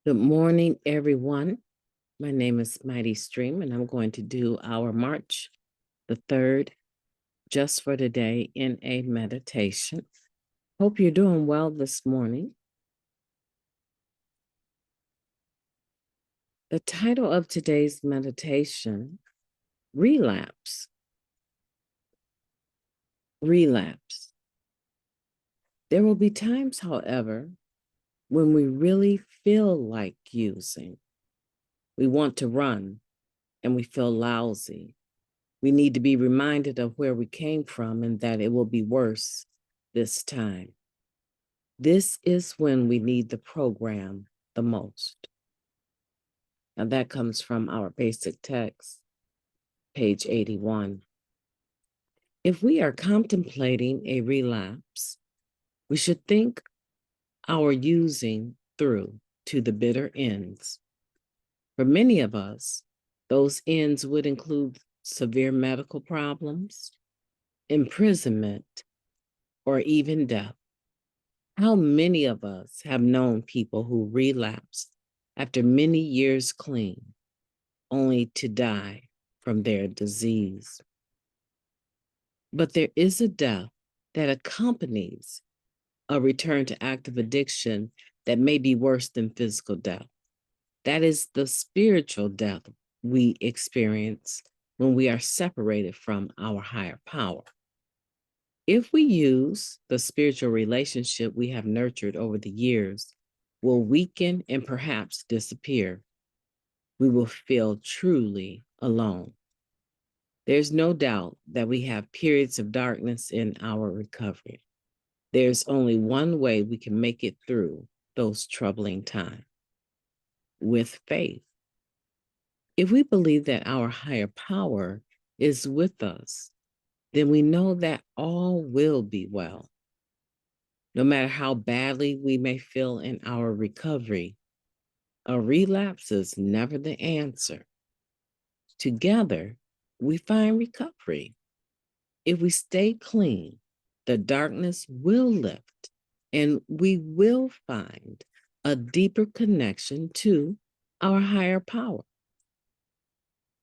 Good morning, everyone. My name is MightyStream, and I'm going to do our March the 3rd, just for today, in a meditation. Hope you're doing well this morning. The title of today's meditation, Relapse. Relapse. There will be times, however, when we really feel like using. We want to run, and we feel lousy. We need to be reminded of where we came from and that it will be worse this time. This is when we need the program the most. Now that comes from our basic text, page 81. If we are contemplating a relapse, we should think our using through to the bitter ends. For many of us, those ends would include severe medical problems, imprisonment, or even death. How many of us have known people who relapsed after many years clean, only to die from their disease? But there is a death that accompanies a return to active addiction that may be worse than physical death. That is the spiritual death we experience when we are separated from our higher power. If we use the spiritual relationship we have nurtured over the years, will weaken and perhaps disappear. We will feel truly alone. There's no doubt that we have periods of darkness in our recovery. There's only one way we can make it through those troubling times: with faith. If we believe that our higher power is with us, then we know that all will be well. No matter how badly we may feel in our recovery, a relapse is never the answer. Together, we find recovery. If we stay clean, the darkness will lift and we will find a deeper connection to our higher power.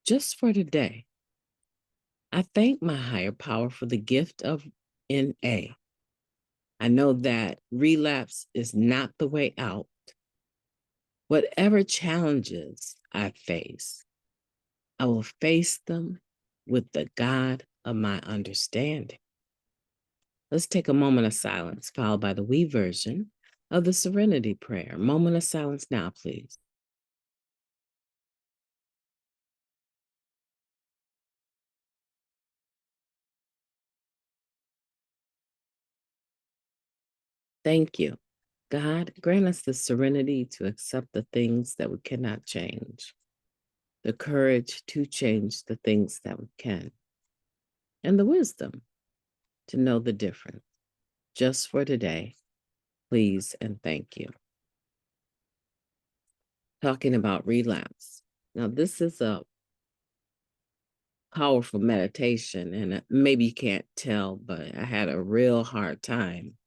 Just for today, I thank my higher power for the gift of NA. I know that relapse is not the way out. Whatever challenges I face, I will face them with the God of my understanding. Let's take a moment of silence, followed by the we version of the Serenity Prayer. Moment of silence now, please. Thank you. God, grant us the serenity to accept the things that we cannot change, the courage to change the things that we can, and the wisdom to know the difference. Just for today, please and thank you. Talking about relapse. Now, this is a powerful meditation, and maybe you can't tell, but I had a real hard time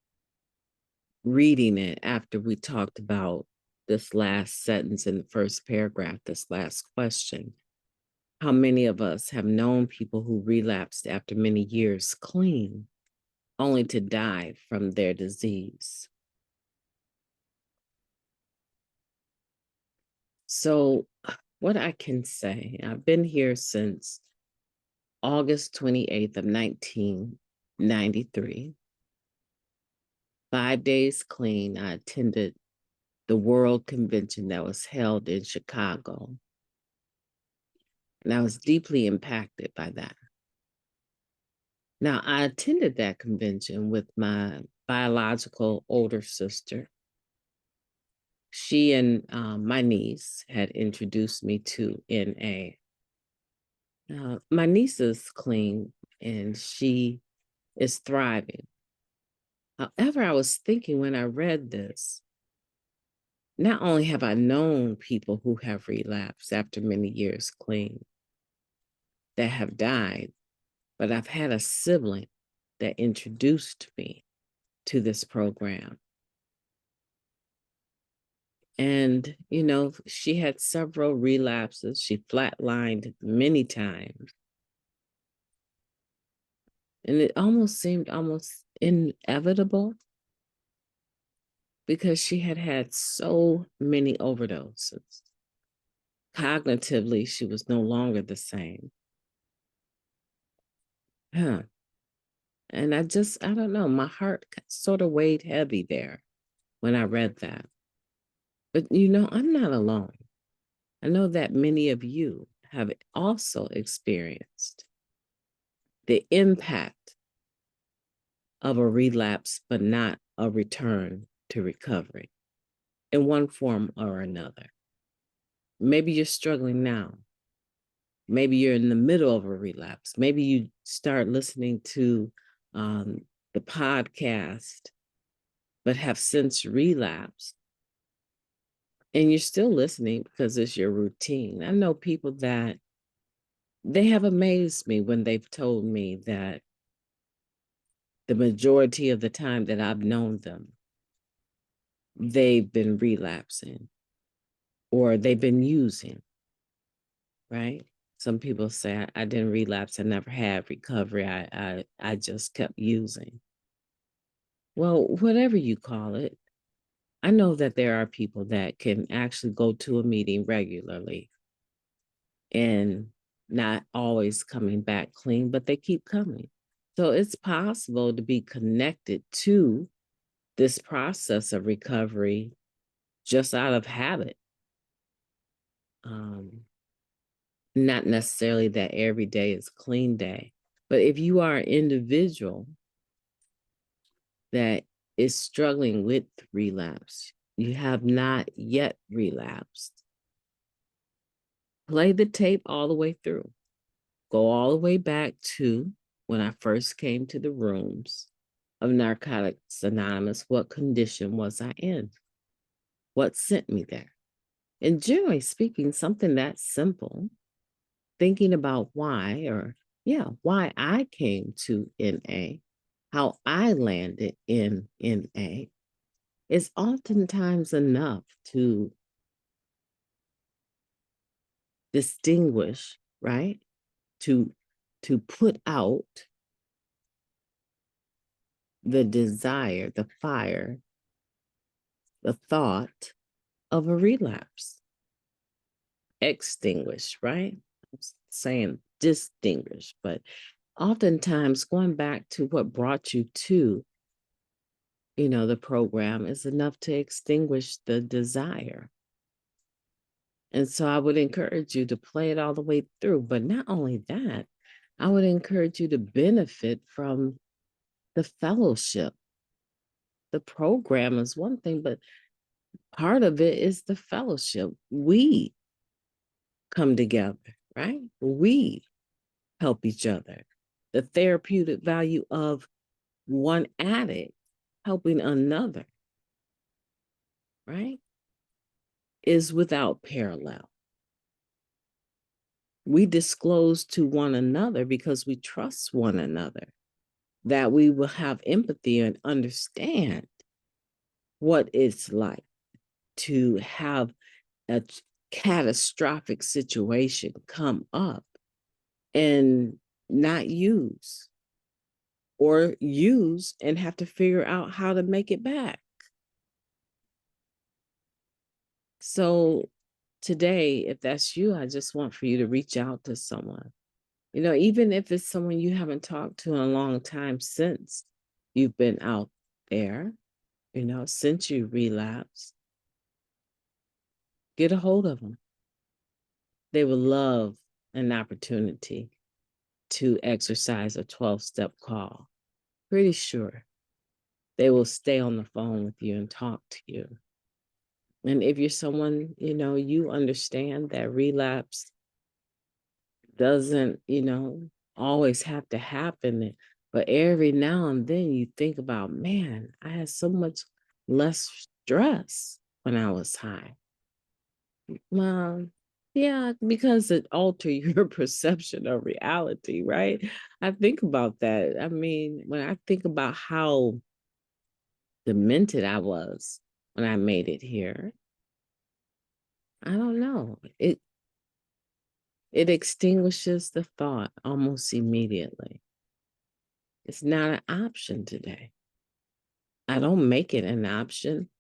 reading it after we talked about this last sentence in the first paragraph, this last question. How many of us have known people who relapsed after many years clean, only to die from their disease? So, what I can say, I've been here since August 28th of 1993. 5 days clean. I attended the World Convention that was held in Chicago, and I was deeply impacted by that. Now, I attended that convention with my biological older sister. She and my niece had introduced me to NA. My niece is clean and she is thriving. However, I was thinking when I read this, not only have I known people who have relapsed after many years clean that have died, but I've had a sibling that introduced me to this program. And, she had several relapses. She flatlined many times. And it almost seemed almost inevitable because she had had so many overdoses. Cognitively, she was no longer the same. Huh. And I don't know, my heart sort of weighed heavy there when I read that. But, I'm not alone. I know that many of you have also experienced the impact of a relapse, but not a return to recovery in one form or another. Maybe you're struggling now. Maybe you're in the middle of a relapse. Maybe you start listening to the podcast, but have since relapsed. And you're still listening because it's your routine. I know people that they have amazed me when they've told me that the majority of the time that I've known them, they've been relapsing or they've been using, right? Some people say, I didn't relapse. I never had recovery. I just kept using. Well, whatever you call it, I know that there are people that can actually go to a meeting regularly and not always coming back clean, but they keep coming. So it's possible to be connected to this process of recovery just out of habit. Not necessarily that every day is clean day, but if you are an individual that is struggling with relapse, you have not yet relapsed, play the tape all the way through. Go all the way back to when I first came to the rooms of Narcotics Anonymous. What condition was I in? What sent me there? And generally speaking, something that simple, thinking about why I came to NA, how I landed in NA, is oftentimes enough to distinguish, right? To put out the desire, the fire, the thought of a relapse. Extinguish, right? I'm saying distinguish, but oftentimes going back to what brought you to, the program is enough to extinguish the desire. And so I would encourage you to play it all the way through. But not only that, I would encourage you to benefit from the fellowship. The program is one thing, but part of it is the fellowship. We come together, right? We help each other. The therapeutic value of one addict helping another, right, is without parallel. We disclose to one another because we trust one another, that we will have empathy and understand what it's like to have a catastrophic situation come up and not use, or use and have to figure out how to make it back. So today, if that's you, I just want for you to reach out to someone. Even if it's someone you haven't talked to in a long time since you've been out there, since you relapsed, get a hold of them. They would love an opportunity to exercise a 12-step call. Pretty sure they will stay on the phone with you and talk to you. And if you're someone, you understand that relapse doesn't, always have to happen. But every now and then you think about, man, I had so much less stress when I was high. Well, yeah, because it alters your perception of reality, right? I think about that. I mean, when I think about how demented I was when I made it here, I don't know. It extinguishes the thought almost immediately. It's not an option today. I don't make it an option,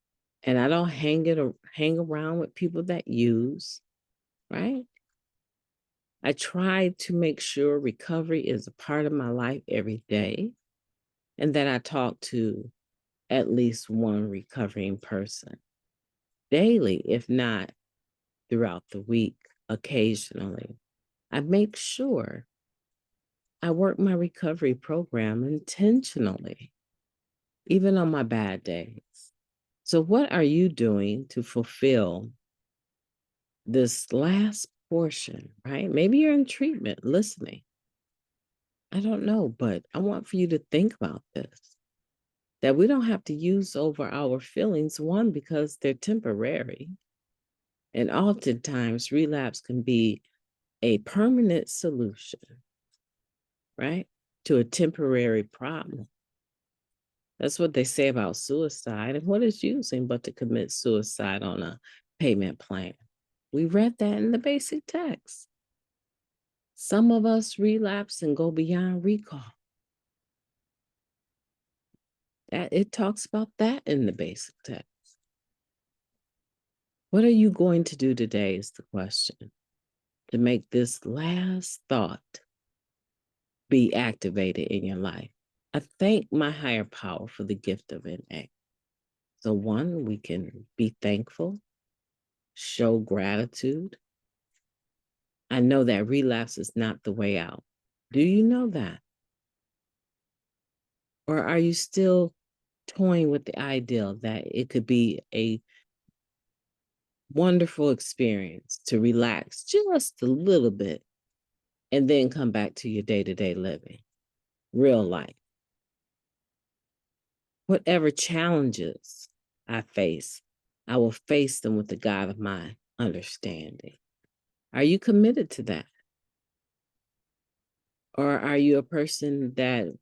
and I don't hang around with people that use, right? I try to make sure recovery is a part of my life every day, and that I talk to at least one recovering person daily, if not throughout the week, occasionally. I make sure I work my recovery program intentionally, even on my bad days. So, what are you doing to fulfill this last portion, right? Maybe you're in treatment listening. I don't know, but I want for you to think about this, that we don't have to use over our feelings, one, because they're temporary. And oftentimes, relapse can be a permanent solution, right, to a temporary problem. That's what they say about suicide. And what is using but to commit suicide on a payment plan? We read that in the basic text. Some of us relapse and go beyond recall. That it talks about that in the basic text. What are you going to do today is the question, to make this last thought be activated in your life. I thank my higher power for the gift of NA. So one, we can be thankful, show gratitude. I know that relapse is not the way out. Do you know that? Or are you still toying with the ideal that it could be a wonderful experience to relax just a little bit and then come back to your day-to-day living, real life? Whatever challenges I face, I will face them with the God of my understanding. Are you committed to that? Or are you a person that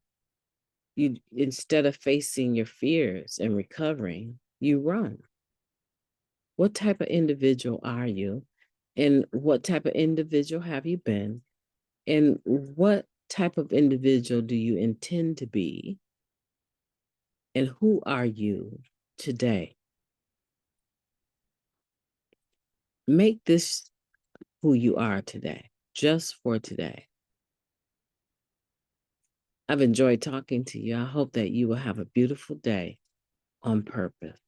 you, instead of facing your fears and recovering, you run? What type of individual are you? And what type of individual have you been? And what type of individual do you intend to be? And who are you today? Make this who you are today, just for today. I've enjoyed talking to you. I hope that you will have a beautiful day on purpose.